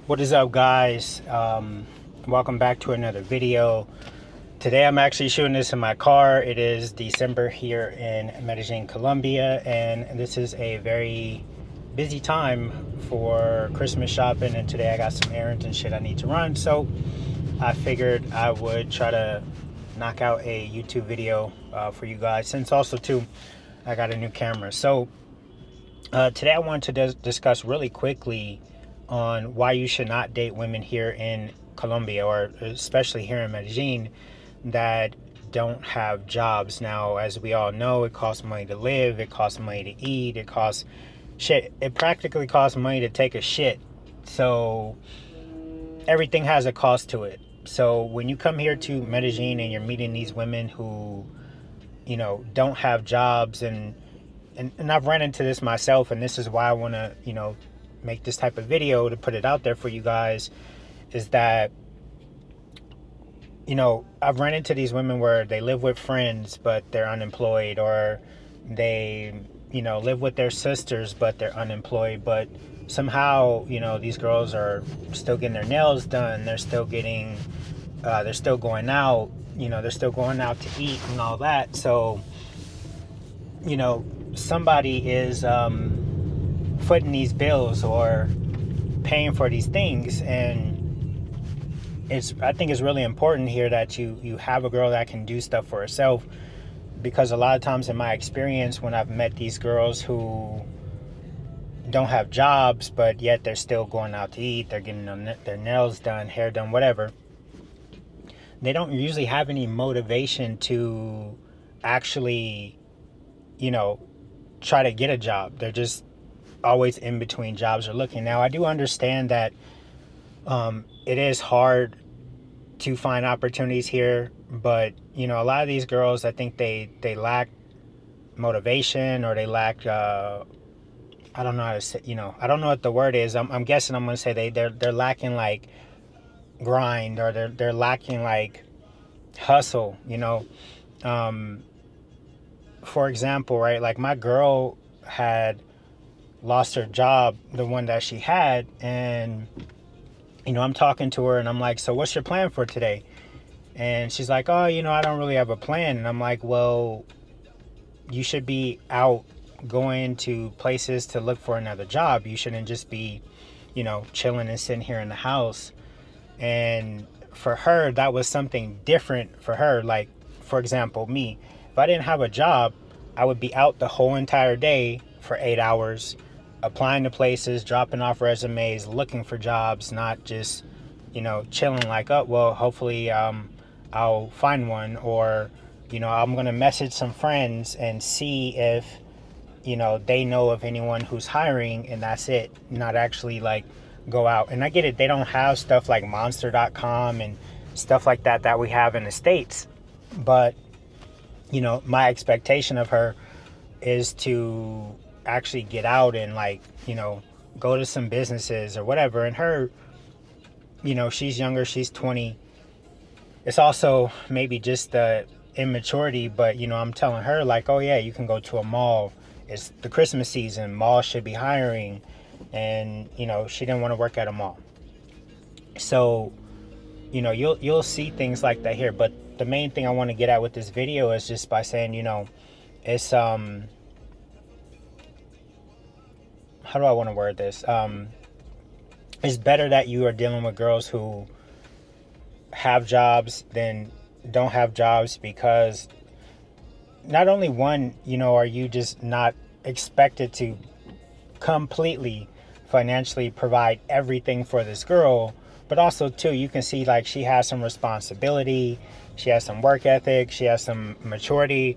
What is up, guys? Welcome back to another video. Today I'm actually shooting this in my car. It is December here in Medellin, Colombia, and this is a very busy time for Christmas shopping, and today I got some errands and shit I need to run, so I figured I would try to knock out a YouTube video for you guys, since also too I got a new camera. So today I wanted to discuss really quickly on why you should not date women here in Colombia, or especially here in Medellin, that don't have jobs. Now, as we all know, it costs money to live, it costs money to eat, it costs shit. It practically costs money to take a shit. So everything has a cost to it. So when you come here to Medellin and you're meeting these women who, don't have jobs, and I've run into this myself, and this is why I want to, make this type of video to put it out there for you guys, is that, I've run into these women where they live with friends, but they're unemployed, or they, live with their sisters, but they're unemployed, but somehow, these girls are still getting their nails done, they're still going out, they're still going out to eat and all that. So, somebody is footing these bills or paying for these things, and I think it's really important here that you have a girl that can do stuff for herself, because a lot of times in my experience, when I've met these girls who don't have jobs but yet they're still going out to eat, they're getting their nails done, hair done, whatever, they don't usually have any motivation to actually, try to get a job. They're just always in between jobs or looking. Now, I do understand that it is hard to find opportunities here, but a lot of these girls, I think they lack motivation, or they lack I don't know how to say, I don't know what the word is. I'm guessing I'm gonna say they're lacking like grind, or they're lacking like hustle. Um, for example, right? Like, my girl had lost her job, the one that she had, and I'm talking to her and I'm like, so what's your plan for today? And she's like, oh, I don't really have a plan. And I'm like, well, you should be out going to places to look for another job. You shouldn't just be, chilling and sitting here in the house. And for her, that was something different for her. Like, for example, me, if I didn't have a job, I would be out the whole entire day for 8 hours, applying to places, dropping off resumes, looking for jobs, not just, chilling like, oh, well, hopefully I'll find one, or, I'm going to message some friends and see if, they know of anyone who's hiring, and that's it. Not actually like go out. And I get it, they don't have stuff like monster.com and stuff like that we have in the States. But, my expectation of her is to actually get out and, like, go to some businesses or whatever. And her, she's younger, she's 20. It's also maybe just the immaturity, but I'm telling her, like, oh yeah, you can go to a mall, it's the Christmas season, malls should be hiring. And she didn't want to work at a mall. So you'll see things like that here. But the main thing I want to get at with this video is just by saying, it's how do I want to word this? It's better that you are dealing with girls who have jobs than don't have jobs, because not only one, are you just not expected to completely financially provide everything for this girl, but also too, you can see like she has some responsibility, she has some work ethic, she has some maturity.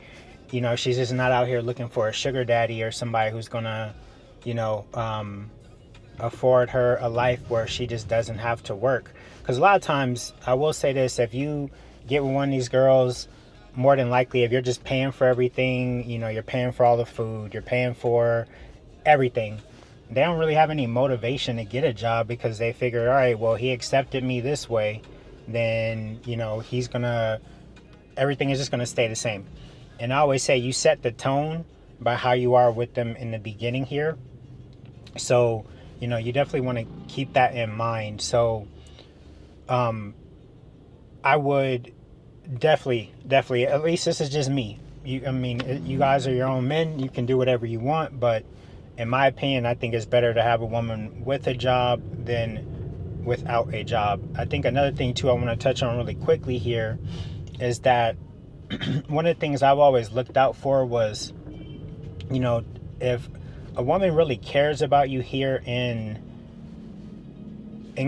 She's just not out here looking for a sugar daddy or somebody who's gonna, you know, um, afford her a life where she just doesn't have to work. Because a lot of times, I will say this, if you get with one of these girls, more than likely, if you're just paying for everything, you're paying for all the food, you're paying for everything, they don't really have any motivation to get a job, because they figure, all right, well, he accepted me this way, then, he's gonna, everything is just gonna stay the same. And I always say, you set the tone by how you are with them in the beginning here. So you definitely want to keep that in mind. So I would definitely, at least this is just me. I mean, you guys are your own men. You can do whatever you want, but in my opinion, I think it's better to have a woman with a job than without a job. I think another thing too I want to touch on really quickly here is that one of the things I've always looked out for was, if a woman really cares about you here in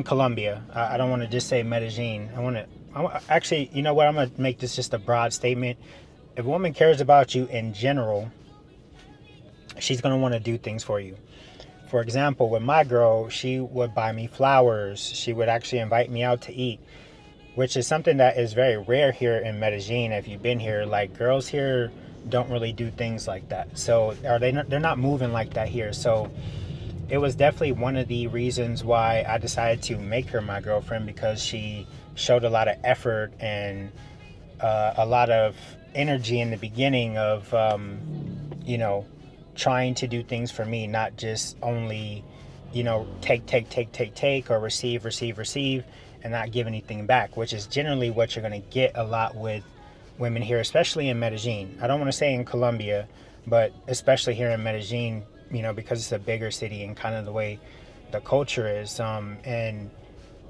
Colombia, I don't want to just say Medellin. Actually, you know what? I'm going to make this just a broad statement. If a woman cares about you in general, she's going to want to do things for you. For example, with my girl, she would buy me flowers. She would actually invite me out to eat, which is something that is very rare here in Medellin. If you've been here, like, girls here don't really do things like that. So, they're not moving like that here. So it was definitely one of the reasons why I decided to make her my girlfriend, because she showed a lot of effort and a lot of energy in the beginning of, trying to do things for me, not just only, take, or receive, and not give anything back, which is generally what you're going to get a lot with women here, especially in Medellin. I don't want to say in Colombia, but especially here in Medellin, because it's a bigger city and kind of the way the culture is. And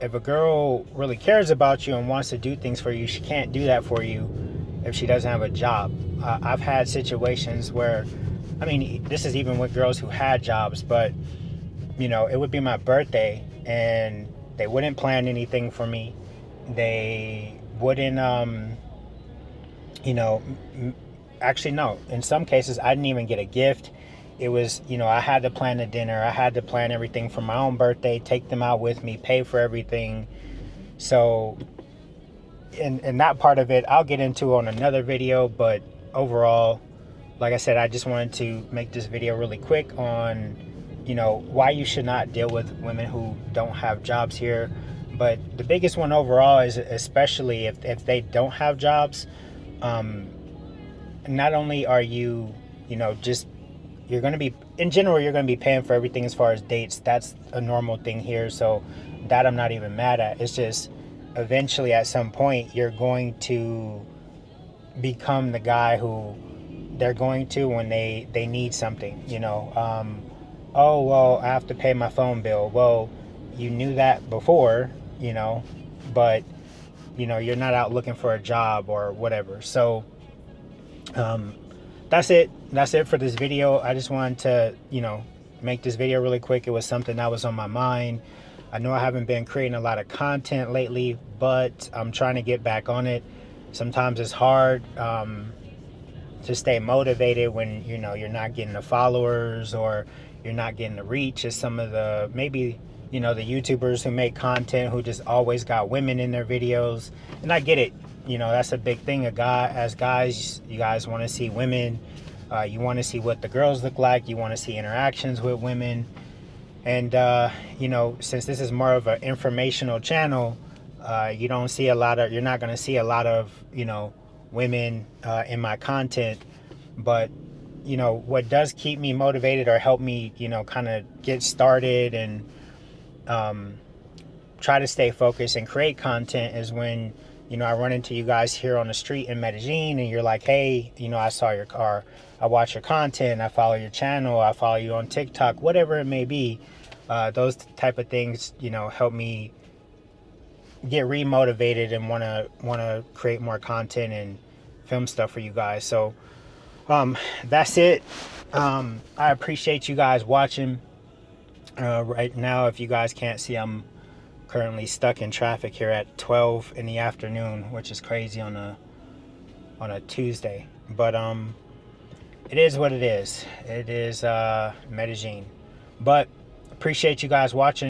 if a girl really cares about you and wants to do things for you, she can't do that for you if she doesn't have a job. I've had situations where, I mean, this is even with girls who had jobs, but, it would be my birthday and they wouldn't plan anything for me. They wouldn't, actually, no. In some cases, I didn't even get a gift. It was, I had to plan the dinner. I had to plan everything for my own birthday, take them out with me, pay for everything. So, and that part of it, I'll get into on another video. But overall, like I said, I just wanted to make this video really quick on, why you should not deal with women who don't have jobs here. But the biggest one overall is, especially if they don't have jobs, not only are you, you're going to be, in general, you're going to be paying for everything as far as dates. That's a normal thing here. So that I'm not even mad at. It's just eventually at some point you're going to become the guy who they're going to when they need something, oh, well, I have to pay my phone bill. Well, you knew that before, but, you're not out looking for a job or whatever. So, that's it for this video. I just wanted to make this video really quick. It was something that was on my mind. I know I haven't been creating a lot of content lately, but I'm trying to get back on it. Sometimes it's hard to stay motivated when you're not getting the followers or you're not getting the reach as some of the, maybe, the YouTubers who make content who just always got women in their videos. And I get it. That's a big thing. As guys, you guys want to see women. You want to see what the girls look like. You want to see interactions with women. And, since this is more of an informational channel, you're not going to see a lot of, women in my content. But, what does keep me motivated or help me, kind of get started and try to stay focused and create content is when, I run into you guys here on the street in Medellin and you're like, hey, I saw your car, I watch your content, I follow your channel, I follow you on TikTok, whatever it may be. Those type of things, help me get remotivated and want to create more content and film stuff for you guys. So that's it. I appreciate you guys watching. Right now, if you guys can't see, I'm currently stuck in traffic here at 12 in the afternoon, which is crazy on a Tuesday. But it is what it is. It is Medellin. But appreciate you guys watching.